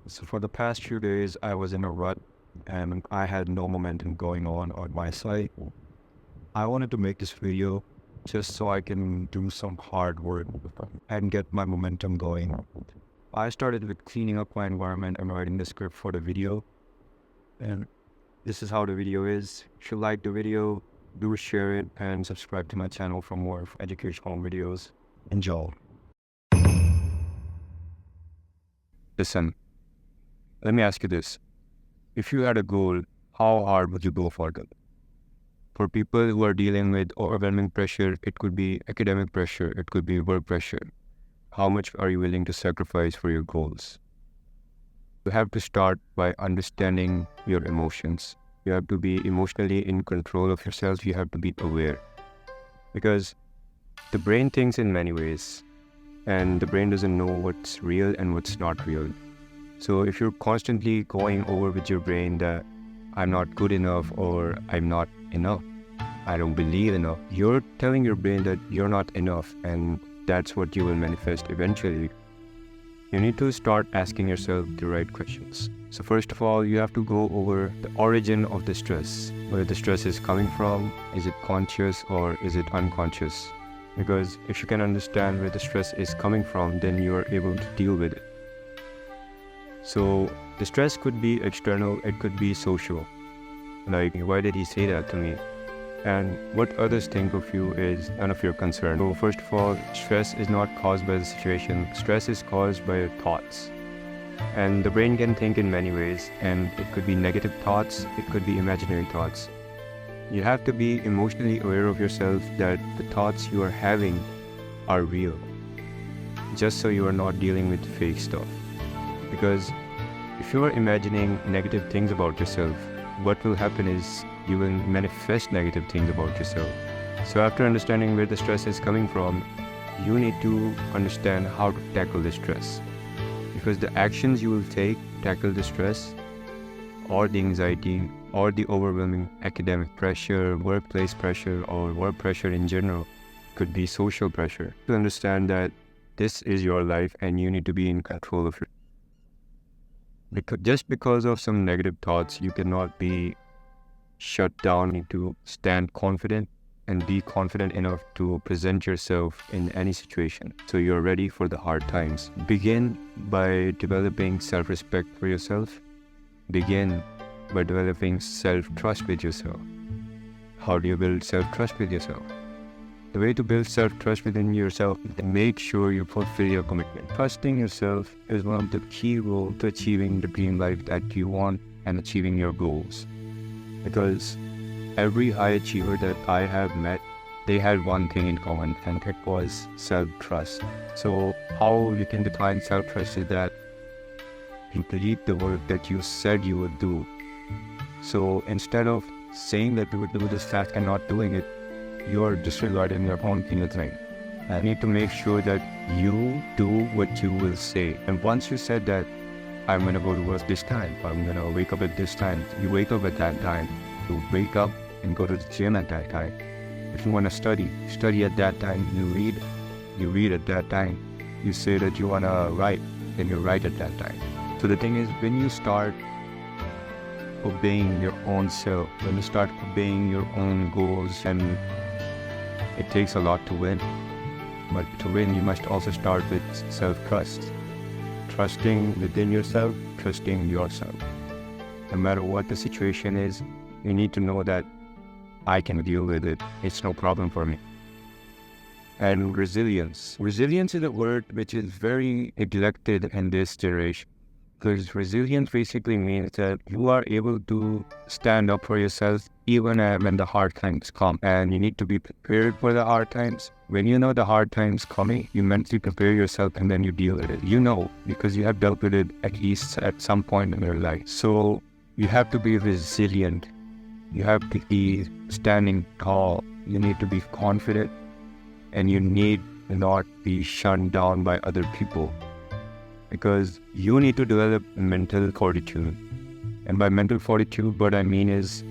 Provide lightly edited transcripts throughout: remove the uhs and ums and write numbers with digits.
So for the past few days, I was in a rut and I had no momentum going on my side. I wanted to make this video just so I can do some hard work and get my momentum going. I started with cleaning up my environment and writing the script for the video. And this is how the video is. If you like the video, do share it and subscribe to my channel for more educational videos. Enjoy. Listen, let me ask you this. If you had a goal, how hard would you go for it? For people who are dealing with overwhelming pressure, it could be academic pressure, it could be work pressure. How much are you willing to sacrifice for your goals? You have to start by understanding your emotions. You have to be emotionally in control of yourself. You have to be aware. Because the brain thinks in many ways, and the brain doesn't know what's real and what's not real. So if you're constantly going over with your brain that I'm not good enough or I'm not enough, I don't believe enough, you're telling your brain that you're not enough, and that's what you will manifest eventually. You need to start asking yourself the right questions. So first of all, you have to go over the origin of the stress, where the stress is coming from. Is it conscious or is it unconscious? Because if you can understand where the stress is coming from, then you are able to deal with it. So the stress could be external, it could be social. Like, why did he say that to me? And what others think of you is none of your concern. So first of all, stress is not caused by the situation. Stress is caused by your thoughts. And the brain can think in many ways, and it could be negative thoughts, it could be imaginary thoughts. You have to be emotionally aware of yourself that the thoughts you are having are real, just so you are not dealing with fake stuff. Because if you are imagining negative things about yourself, what will happen is you will manifest negative things about yourself. So after understanding where the stress is coming from, you need to understand how to tackle the stress. Because the actions you will take to tackle the stress or the anxiety or the overwhelming academic pressure, workplace pressure, or work pressure in general, could be social pressure. To understand that this is your life and you need to be in control of it. Just because of some negative thoughts, you cannot be shut down. You need to stand confident and be confident enough to present yourself in any situation so you're ready for the hard times. Begin by developing self-respect for yourself. Begin by developing self-trust with yourself. How do you build self-trust with yourself? The way to build self-trust within yourself is to make sure you fulfill your commitment. Trusting yourself is one of the key roles to achieving the dream life that you want and achieving your goals. Because every high achiever that I have met, they had one thing in common, and it was self-trust. So how you can define self-trust is that you complete the work that you said you would do. So instead of saying that you would do this task and not doing it, you are disregarding your own inner thing. You need to make sure that you do what you will say. And once you said that, I'm going to go to work this time, I'm going to wake up at this time, you wake up at that time. You wake up and go to the gym at that time. If you want to study at that time. You read at that time. You say that you want to write, then you write at that time. So the thing is, when you start obeying your own self, when you start obeying your own goals, and it takes a lot to win. But to win, you must also start with self-trust. Trusting within yourself, trusting yourself. No matter what the situation is, you need to know that I can deal with it. It's no problem for me. And resilience. Resilience is a word which is very neglected in this generation. Because resilience basically means that you are able to stand up for yourself even when the hard times come. And you need to be prepared for the hard times. When you know the hard times coming, you mentally prepare yourself and then you deal with it. You know, because you have dealt with it at least at some point in your life. So you have to be resilient. You have to be standing tall. You need to be confident. And you need not be shut down by other people. Because you need to develop mental fortitude. And by mental fortitude, what I mean is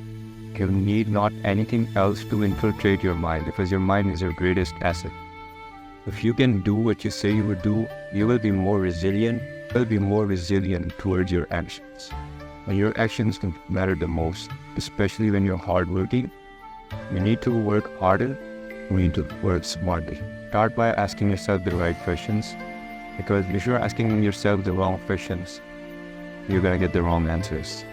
you need not anything else to infiltrate your mind, because your mind is your greatest asset. If you can do what you say you would do, you will be more resilient, You'll be more resilient towards your actions. And your actions can matter the most, especially when you're hardworking. You need to work harder. You need to work smartly. Start by asking yourself the right questions, because if you're asking yourself the wrong questions, you're going to get the wrong answers.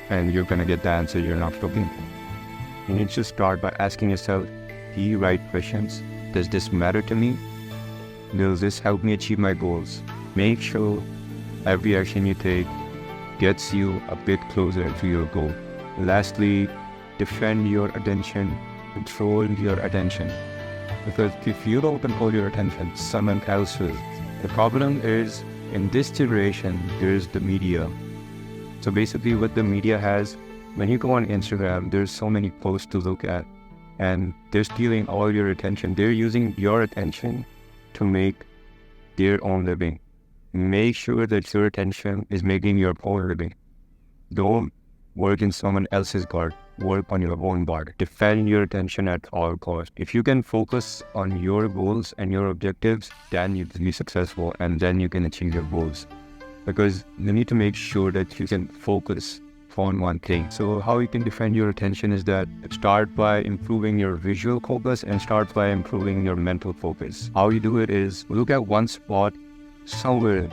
And you're going to get the answer you're not looking for. You need to start by asking yourself the right questions. Does this matter to me? Will this help me achieve my goals? Make sure every action you take gets you a bit closer to your goal. Lastly, defend your attention, control your attention. Because if you don't control your attention, someone else will. The problem is, in this generation, there's the media. So basically what the media has, when you go on Instagram, there's so many posts to look at, and they're stealing all your attention. They're using your attention to make their own living. Make sure that your attention is making your own living. Don't work in someone else's garden. Work on your own garden. Defend your attention at all costs. If you can focus on your goals and your objectives, then you can be successful, and then you can achieve your goals. Because you need to make sure that you can focus on one thing. So how you can defend your attention is that start by improving your visual focus and start by improving your mental focus. How you do it is look at one spot somewhere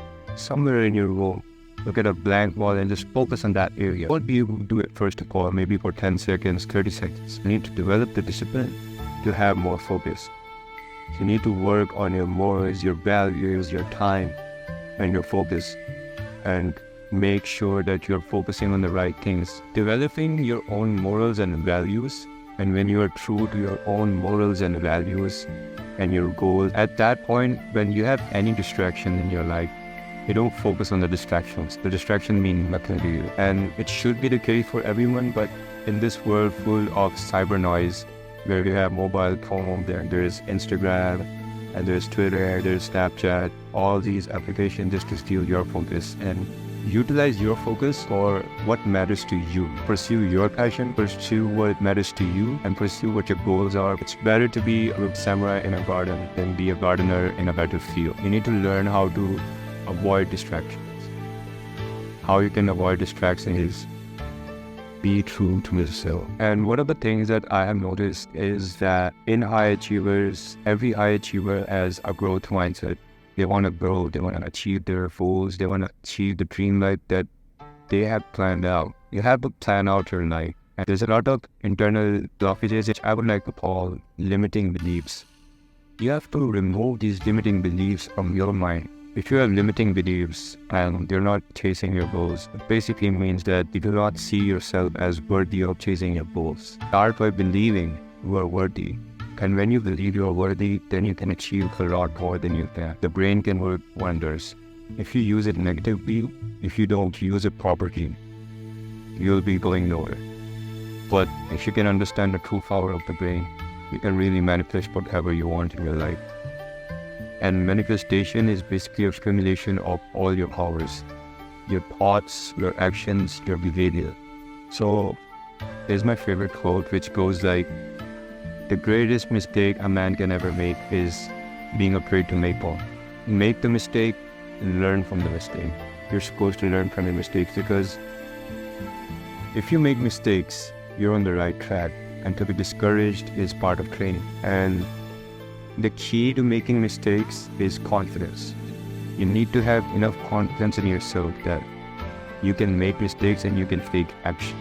in your room. Look at a blank wall and just focus on that area. You won't be able to do it first of all, maybe for 10 seconds, 30 seconds. You need to develop the discipline to have more focus. You need to work on your morals, your values, your time, and your focus. And make sure that you're focusing on the right things. Developing your own morals and values, and when you are true to your own morals and values and your goals, at that point, when you have any distraction in your life, you don't focus on the distractions. The distraction means nothing to you. And it should be the case for everyone, but in this world full of cyber noise, where you have mobile phone, there's Instagram, and there's Twitter, there's Snapchat, all these applications just to steal your focus. And utilize your focus for what matters to you. Pursue your passion, pursue what matters to you, and pursue what your goals are. It's better to be a samurai in a garden than be a gardener in a battlefield. You need to learn how to avoid distractions. How you can avoid distractions is be true to yourself. And one of the things that I have noticed is that in high achievers, every high achiever has a growth mindset. They want to grow, they want to achieve their goals, they want to achieve the dream life that they have planned out. You have to plan out your life. And there's a lot of internal blockages, which I would like to call limiting beliefs. You have to remove these limiting beliefs from your mind. If you have limiting beliefs and you're not chasing your goals, it basically means that you do not see yourself as worthy of chasing your goals. Start by believing you are worthy. And when you believe you are worthy, then you can achieve a lot more than you can. The brain can work wonders. If you use it negatively, if you don't use it properly, you'll be going nowhere. But if you can understand the true power of the brain, you can really manifest whatever you want in your life. And manifestation is basically a accumulation of all your powers, your thoughts, your actions, your behavior. So here's my favorite quote, which goes like, the greatest mistake a man can ever make is being afraid to make one. Make the mistake and learn from the mistake. You're supposed to learn from your mistakes, because if you make mistakes, you're on the right track. And to be discouraged is part of training. And the key to making mistakes is confidence. You need to have enough confidence in yourself that you can make mistakes and you can take action.